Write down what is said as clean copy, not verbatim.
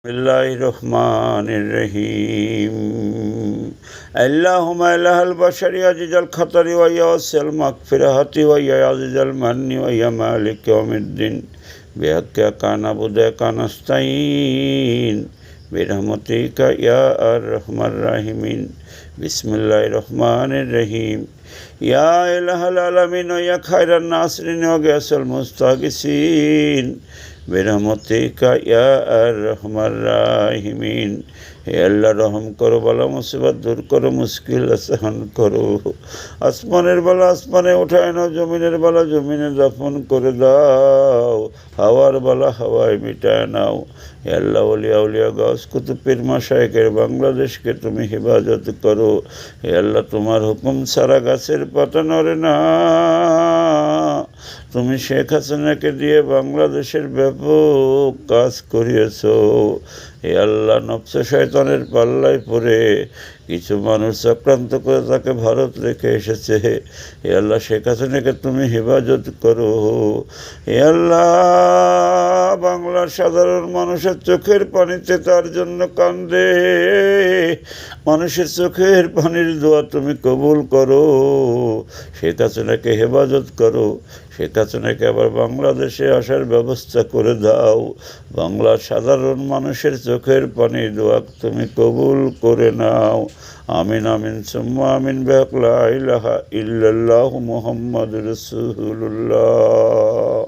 बिस्मिल्लाहिर्रहमानिर्रहीम अल्लाहुम्मा इलाहल बशरी अजीजल खतरी व यासिल मगफिरहति व याजिजल मन्नि व या मालिक यौमिद्दीन बिहक्का काना बुदा नस्तईन बिरहमतिका या अर्हमर राहिमीन बिस्मिल्लाहिर्रहमानिर्रहीम या इलाहल आलमीन व या खैरन नासिरीन व गैसल मुस्तागिसीन बिरहमतिका या अर्हमर राहिमीन। हे अल्लाह रहम करो, बला मुसीबत दूर करो, मुश्किल आसान करो। আসমানের বালা আসমানে উঠায় নাও, জমিনের বালা জমিনে দাফন করে দাও, হাওয়ার বালা হাওয়ায় মিটায় নাও। হে আল্লাহ, ওলিয়া উলিয়া গাছ কুতুব পীর মাশায়েখের বাংলাদেশকে তুমি হেফাজত করো। হে আল্লাহ, তোমার হুকুম ছাড়া গাছের পাতা নড়ে না। তুমি শেখ হাসিনাকে দিয়ে বাংলাদেশের ব্যাপক কাজ করিয়েছ। হে আল্লাহ, নফস শয়তানের পাল্লায় পড়ে কিছু মানুষ চক্রান্ত করে তাকে ভারত রেখে এসেছে। হে আল্লাহ, শেখ হাসিনাকে তুমি হেফাজত করো। হে আল্লাহ, বাংলার সাধারণ মানুষের চোখের পানিতে তার জন্য কান্দে, মানুষের চোখের পানির দোয়া তুমি কবুল করো। শেখ হাসিনাকে হেফাজত করো। শেখ হাসিনাকে আবার বাংলাদেশে আসার ব্যবস্থা করে দাও। বাংলার সাধারণ মানুষের চোখের পানির দোয়া তুমি কবুল করে নাও। আমিন আমিন সুম্মা আমিন বিহাক লা ইলাহা ইল্লাল্লাহু মুহাম্মাদুর রাসূলুল্লাহ।